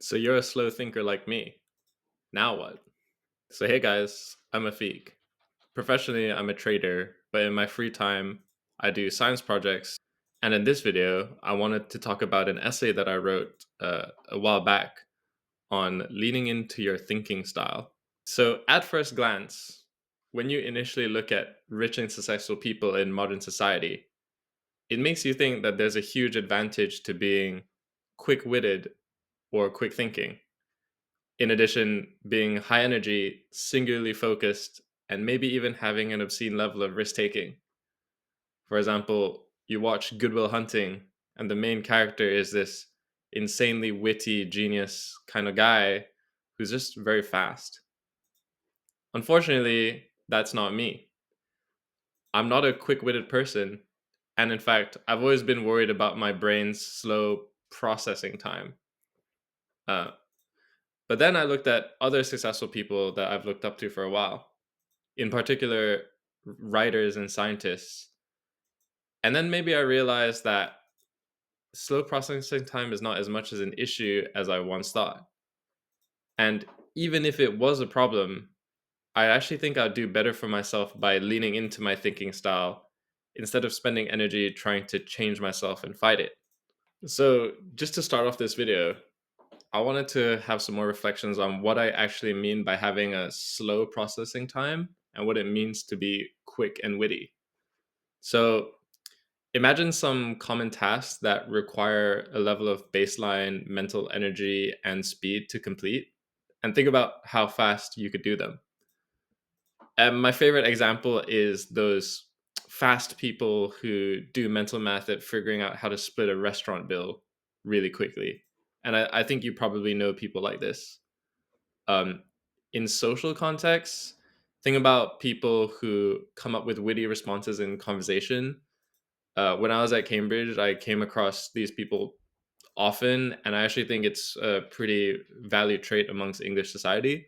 So you're a slow thinker like me. Now what? So hey guys, I'm Afiq. Professionally, I'm a trader, but in my free time, I do science projects. And in this video, I wanted to talk about an essay that I wrote a while back on leaning into your thinking style. So at first glance, when you initially look at rich and successful people in modern society, it makes you think that there's a huge advantage to being quick-witted or quick thinking. In addition, being high energy, singularly focused, and maybe even having an obscene level of risk taking. For example, you watch Good Will Hunting, and the main character is this insanely witty, genius kind of guy who's just very fast. Unfortunately, that's not me. I'm not a quick witted person, and in fact, I've always been worried about my brain's slow processing time. Uh, but then I looked at other successful people that I've looked up to for a while, in particular writers and scientists. And then maybe I realized that slow processing time is not as much as an issue as I once thought. And even if it was a problem, I actually think I'd do better for myself by leaning into my thinking style instead of spending energy trying to change myself and fight it. So, just to start off this video, I wanted to have some more reflections on what I actually mean by having a slow processing time and what it means to be quick and witty. So, imagine some common tasks that require a level of baseline mental energy and speed to complete, and think about how fast you could do them. And my favorite example is those fast people who do mental math at figuring out how to split a restaurant bill really quickly. And I think you probably know people like this. Um, in social contexts, think about people who come up with witty responses in conversation. When I was at Cambridge, I came across these people often, and I actually think it's a pretty valued trait amongst English society.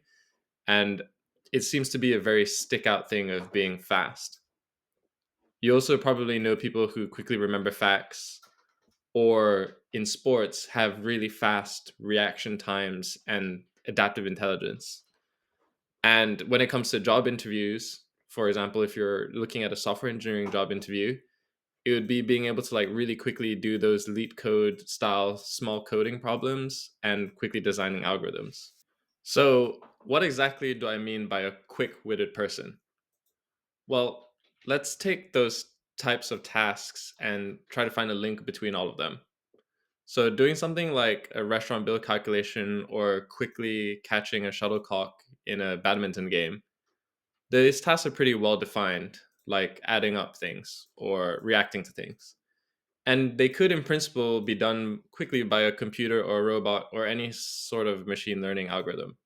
And it seems to be a very stick out thing of being fast. You also probably know people who quickly remember facts, or in sports have really fast reaction times and adaptive intelligence. And when it comes to job interviews, for example, if you're looking at a software engineering job interview, it would be being able to like really quickly do those leet code style small coding problems and quickly designing algorithms. So, what exactly do I mean by a quick-witted person? Well, let's take those types of tasks and try to find a link between all of them. So, doing something like a restaurant bill calculation or quickly catching a shuttlecock in a badminton game, these tasks are pretty well defined, like adding up things or reacting to things. And they could, in principle, be done quickly by a computer or a robot or any sort of machine learning algorithm.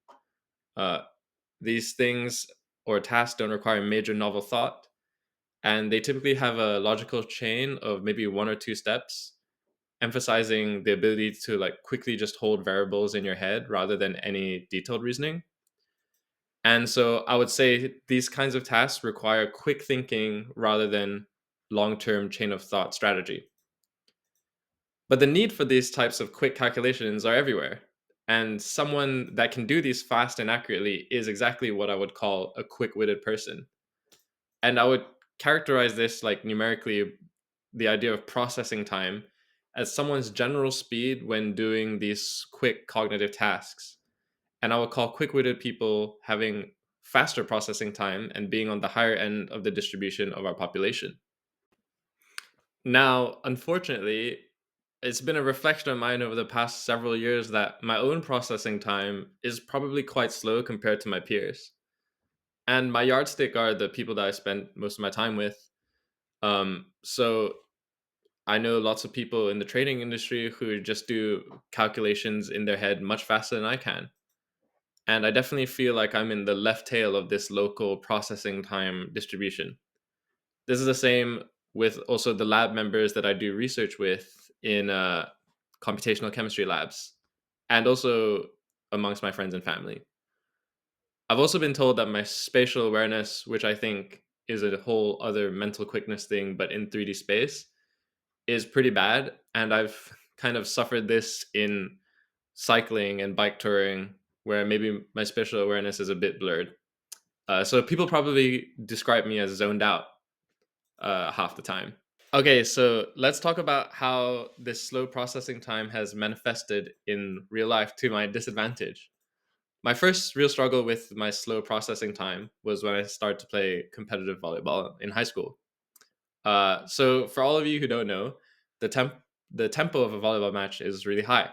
Uh, these things or tasks don't require major novel thought, and they typically have a logical chain of maybe one or two steps, emphasizing the ability to like quickly just hold variables in your head rather than any detailed reasoning. And so I would say these kinds of tasks require quick thinking rather than long-term chain of thought strategy. But the need for these types of quick calculations are everywhere. And someone that can do these fast and accurately is exactly what I would call a quick-witted person. And I would characterize this like numerically the idea of processing time as someone's general speed when doing these quick cognitive tasks. And I would call quick-witted people having faster processing time and being on the higher end of the distribution of our population. Now, unfortunately, it's been a reflection of mine over the past several years that my own processing time is probably quite slow compared to my peers. And my yardstick are the people that I spend most of my time with. So I know lots of people in the trading industry who just do calculations in their head much faster than I can. And I definitely feel like I'm in the left tail of this local processing time distribution. This is the same with also the lab members that I do research with in computational chemistry labs, and also amongst my friends and family. I've also been told that my spatial awareness, which I think is a whole other mental quickness thing, but in 3D space, is pretty bad. And I've kind of suffered this in cycling and bike touring, where maybe my spatial awareness is a bit blurred. So people probably describe me as zoned out half the time. Okay, so let's talk about how this slow processing time has manifested in real life to my disadvantage. My first real struggle with my slow processing time was when I started to play competitive volleyball in high school. So for all of you who don't know, the the tempo of a volleyball match is really high.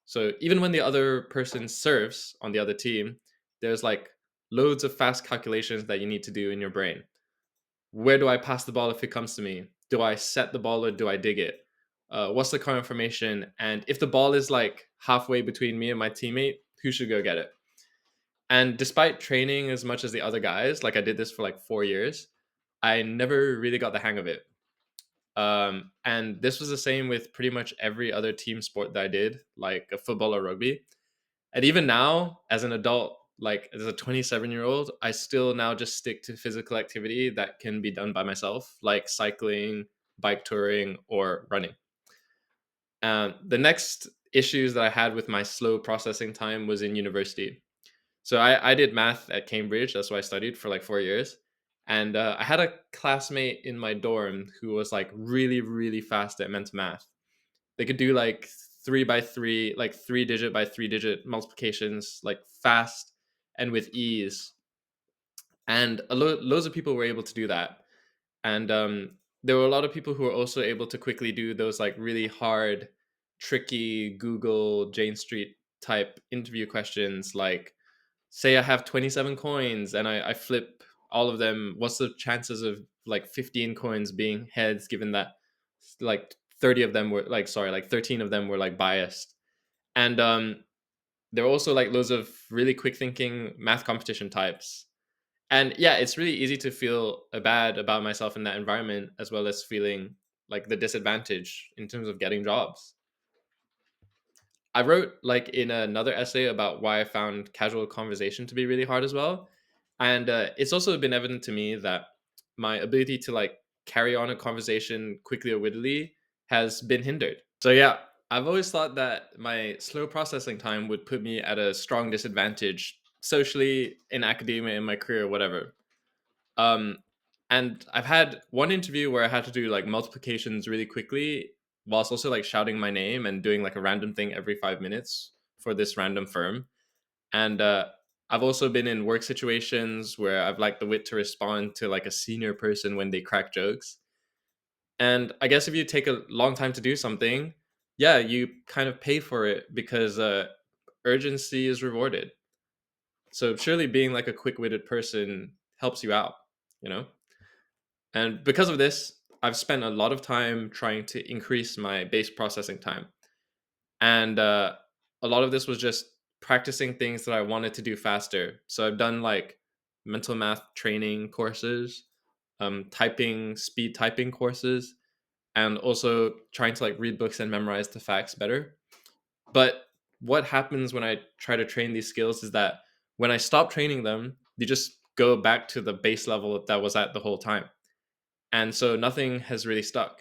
So even when the other person serves on the other team, there's like loads of fast calculations that you need to do in your brain. Where do I pass the ball if it comes to me? Do I set the ball or do I dig it? What's the current formation? And if the ball is like halfway between me and my teammate, who should go get it? And despite training as much as the other guys, like I did this for like 4 years, I never really got the hang of it. And this was the same with pretty much every other team sport that I did, like a football or rugby. And even now, as an adult, like as a 27-year-old, I still now just stick to physical activity that can be done by myself, like cycling, bike touring, or running. The next issues that I had with my slow processing time was in university. So I did math at Cambridge. That's what I studied for like 4 years. And I had a classmate in my dorm who was like really, really fast at mental math. They could do like 3 by 3, like 3 digit by 3 digit multiplications, like fast and with ease. And loads of people were able to do that. And there were a lot of people who were also able to quickly do those like really hard, tricky Google Jane Street type interview questions, like say I have 27 coins and I flip all of them. What's the chances of like 15 coins being heads, given that like 30 of them were like, sorry, like 13 of them were like biased? And there were also like loads of really quick thinking math competition types. And yeah, it's really easy to feel bad about myself in that environment, as well as feeling like the disadvantage in terms of getting jobs. I wrote like in another essay about why I found casual conversation to be really hard as well. And it's also been evident to me that my ability to like carry on a conversation quickly or wittily has been hindered. So yeah, I've always thought that my slow processing time would put me at a strong disadvantage socially, in academia, in my career, whatever. Um, and I've had one interview where I had to do like multiplications really quickly, whilst also like shouting my name and doing like a random thing every 5 minutes for this random firm. And I've also been in work situations where I've like the wit to respond to like a senior person when they crack jokes. And I guess if you take a long time to do something, yeah, you kind of pay for it because urgency is rewarded. So surely being like a quick-witted person helps you out, you know? And because of this, I've spent a lot of time trying to increase my base processing time. And a lot of this was just practicing things that I wanted to do faster. So I've done like mental math training courses, speed typing courses, and also trying to like read books and memorize the facts better. But what happens when I try to train these skills is that when I stop training them, they just go back to the base level that was at the whole time. And so nothing has really stuck.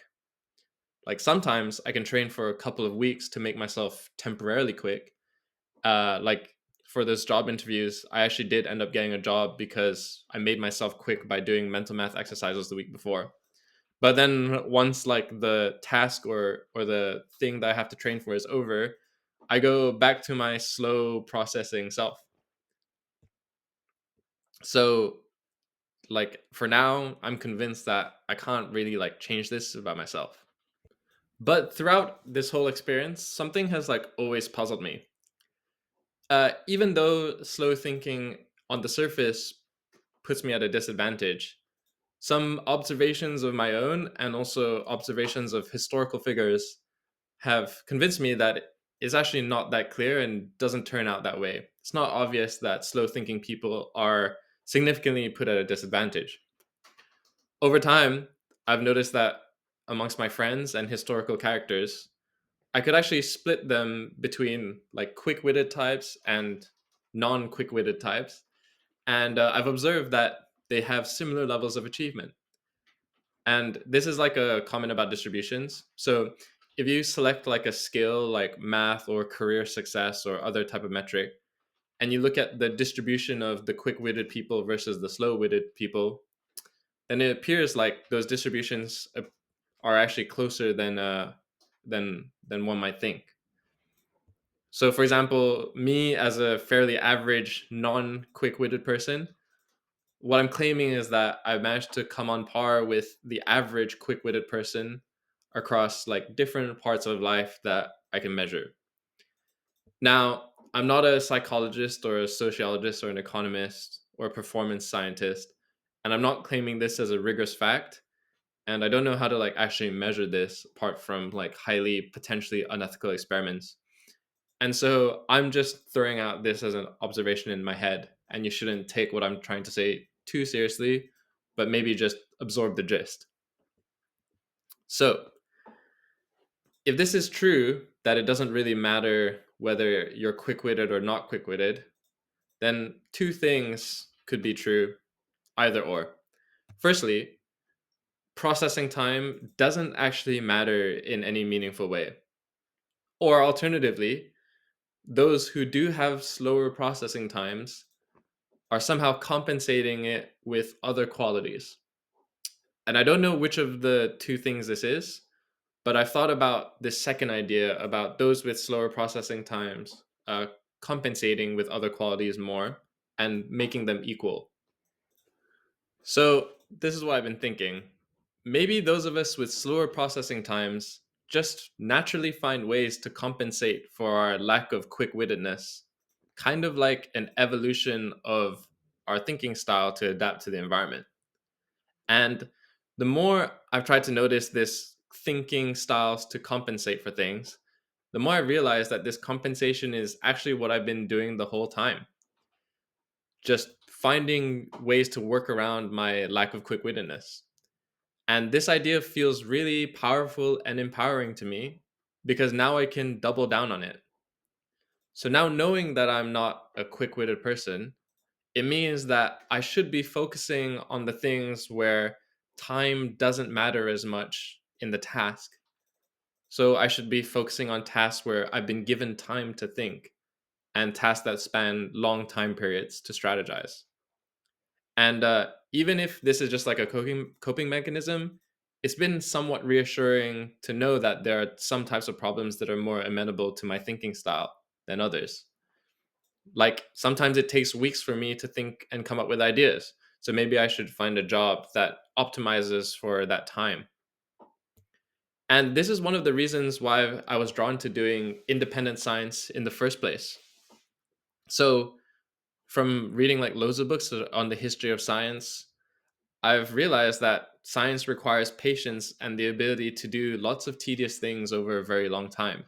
Like sometimes I can train for a couple of weeks to make myself temporarily quick. Like for those job interviews, I actually did end up getting a job because I made myself quick by doing mental math exercises the week before. But then once like the task or the thing that I have to train for is over, I go back to my slow processing self. So like for now, I'm convinced that I can't really like change this about myself. But throughout this whole experience, something has like always puzzled me. Even though slow thinking on the surface puts me at a disadvantage, some observations of my own and also observations of historical figures have convinced me that it's actually not that clear and doesn't turn out that way. It's not obvious that slow thinking people are significantly put at a disadvantage. Over time, I've noticed that amongst my friends and historical characters, I could actually split them between like quick witted types and non quick witted types. And I've observed that they have similar levels of achievement. And this is like a comment about distributions. So if you select like a skill like math or career success or other type of metric, and you look at the distribution of the quick-witted people versus the slow-witted people, then it appears like those distributions are actually closer than one might think. So, for example, me as a fairly average, non-quick-witted person, what I'm claiming is that I've managed to come on par with the average quick-witted person across like different parts of life that I can measure. Now, I'm not a psychologist or a sociologist or an economist or a performance scientist, and I'm not claiming this as a rigorous fact. And I don't know how to like actually measure this apart from like highly potentially unethical experiments. And so I'm just throwing out this as an observation in my head, and you shouldn't take what I'm trying to say too seriously, but maybe just absorb the gist. So, if this is true, that it doesn't really matter whether you're quick witted or not quick witted, then two things could be true, either or. Firstly, processing time doesn't actually matter in any meaningful way. Or alternatively, those who do have slower processing times are somehow compensating it with other qualities. And I don't know which of the two things this is, but I've thought about this second idea about those with slower processing times compensating with other qualities more and making them equal. So, this is what I've been thinking. Maybe those of us with slower processing times just naturally find ways to compensate for our lack of quick wittedness, kind of like an evolution of our thinking style to adapt to the environment. And the more I've tried to notice this thinking styles to compensate for things, the more I realize that this compensation is actually what I've been doing the whole time. Just finding ways to work around my lack of quick wittedness. And this idea feels really powerful and empowering to me because now I can double down on it. So now knowing that I'm not a quick witted person, it means that I should be focusing on the things where time doesn't matter as much in the task. So I should be focusing on tasks where I've been given time to think and tasks that span long time periods to strategize. And even if this is just like a coping mechanism, it's been somewhat reassuring to know that there are some types of problems that are more amenable to my thinking style than others. Like sometimes it takes weeks for me to think and come up with ideas. So maybe I should find a job that optimizes for that time. And this is one of the reasons why I was drawn to doing independent science in the first place. So, from reading like loads of books on the history of science, I've realized that science requires patience and the ability to do lots of tedious things over a very long time.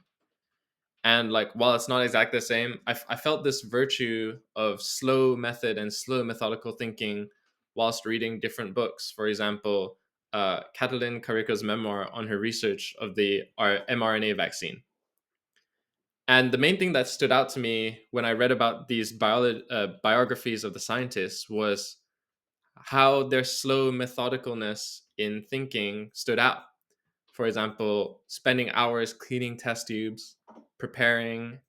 And like, while it's not exactly the same, I felt this virtue of slow method and slow methodical thinking whilst reading different books. For example, Catalin Carico's memoir on her research of the mRNA vaccine. And the main thing that stood out to me when I read about these biographies of the scientists was how their slow methodicalness in thinking stood out. For example, spending hours cleaning test tubes, preparing,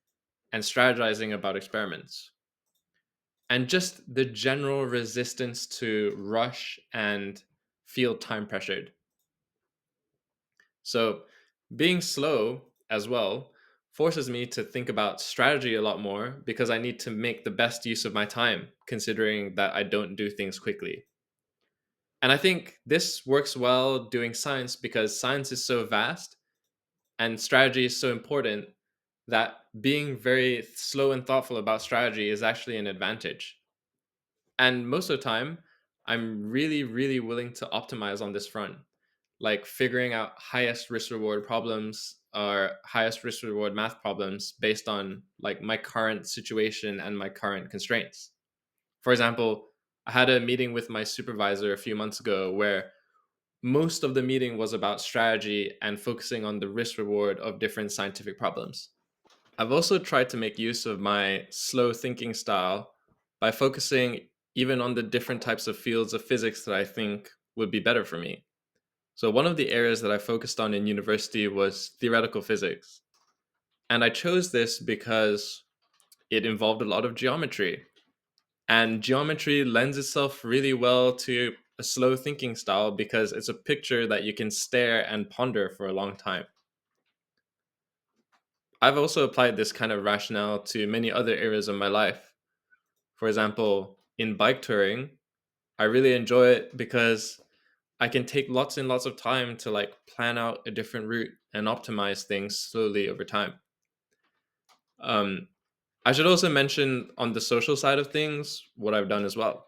and strategizing about experiments. And just the general resistance to rush and feel time pressured. So, being slow as well forces me to think about strategy a lot more because I need to make the best use of my time, considering that I don't do things quickly. And I think this works well doing science because science is so vast and strategy is so important that being very slow and thoughtful about strategy is actually an advantage. And most of the time, I'm really, really willing to optimize on this front, like figuring out highest risk reward problems or highest risk reward math problems based on like my current situation and my current constraints. For example, I had a meeting with my supervisor a few months ago where most of the meeting was about strategy and focusing on the risk reward of different scientific problems. I've also tried to make use of my slow thinking style by focusing even on the different types of fields of physics that I think would be better for me. So, one of the areas that I focused on in university was theoretical physics. And I chose this because it involved a lot of geometry. And geometry lends itself really well to a slow thinking style because it's a picture that you can stare and ponder for a long time. I've also applied this kind of rationale to many other areas of my life. For example, in bike touring, I really enjoy it because I can take lots and lots of time to like plan out a different route and optimize things slowly over time. Um, I should also mention on the social side of things what I've done as well.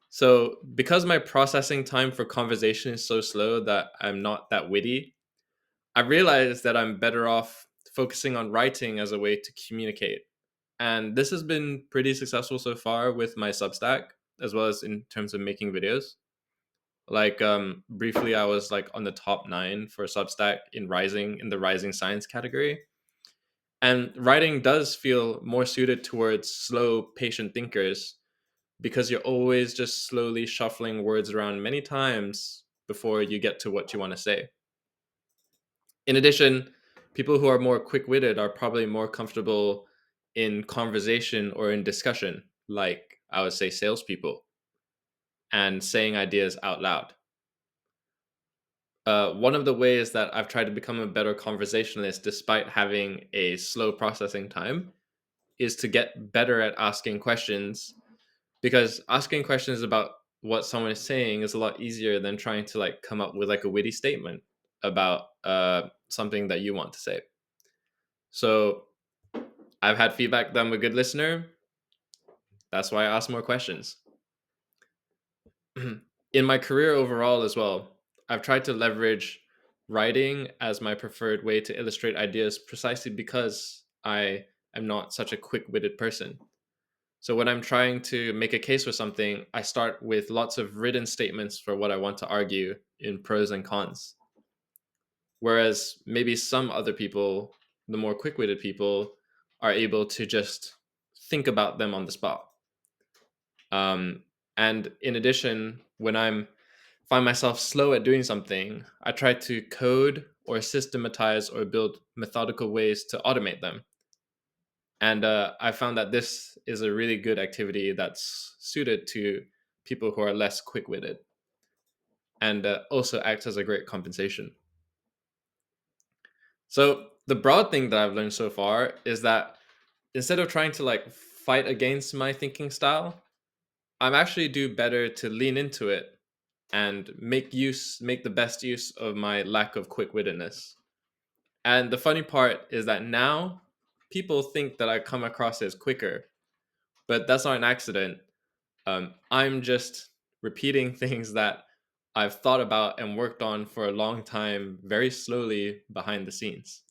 So, because my processing time for conversation is so slow that I'm not that witty, I realized that I'm better off focusing on writing as a way to communicate. And this has been pretty successful so far with my Substack, as well as in terms of making videos. Like briefly, I was like on the top 9 for Substack in the rising science category. And writing does feel more suited towards slow, patient thinkers because you're always just slowly shuffling words around many times before you get to what you want to say. In addition, people who are more quick witted are probably more comfortable in conversation or in discussion, like I would say salespeople, and saying ideas out loud. One of the ways that I've tried to become a better conversationalist despite having a slow processing time is to get better at asking questions, because asking questions about what someone is saying is a lot easier than trying to like come up with like a witty statement about something that you want to say. So I've had feedback that I'm a good listener. That's why I ask more questions. In my career overall as well, I've tried to leverage writing as my preferred way to illustrate ideas precisely because I am not such a quick witted person. So when I'm trying to make a case for something, I start with lots of written statements for what I want to argue in pros and cons. Whereas maybe some other people, the more quick witted people, are able to just think about them on the spot. Um, and in addition, when I'm find myself slow at doing something, I try to code or systematize or build methodical ways to automate them. And I found that this is a really good activity that's suited to people who are less quick witted and also acts as a great compensation. So, the broad thing that I've learned so far is that instead of trying to like fight against my thinking style, I'm actually do better to lean into it and make the best use of my lack of quick wittedness. And the funny part is that now people think that I come across as quicker, but that's not an accident. I'm just repeating things that I've thought about and worked on for a long time, very slowly behind the scenes.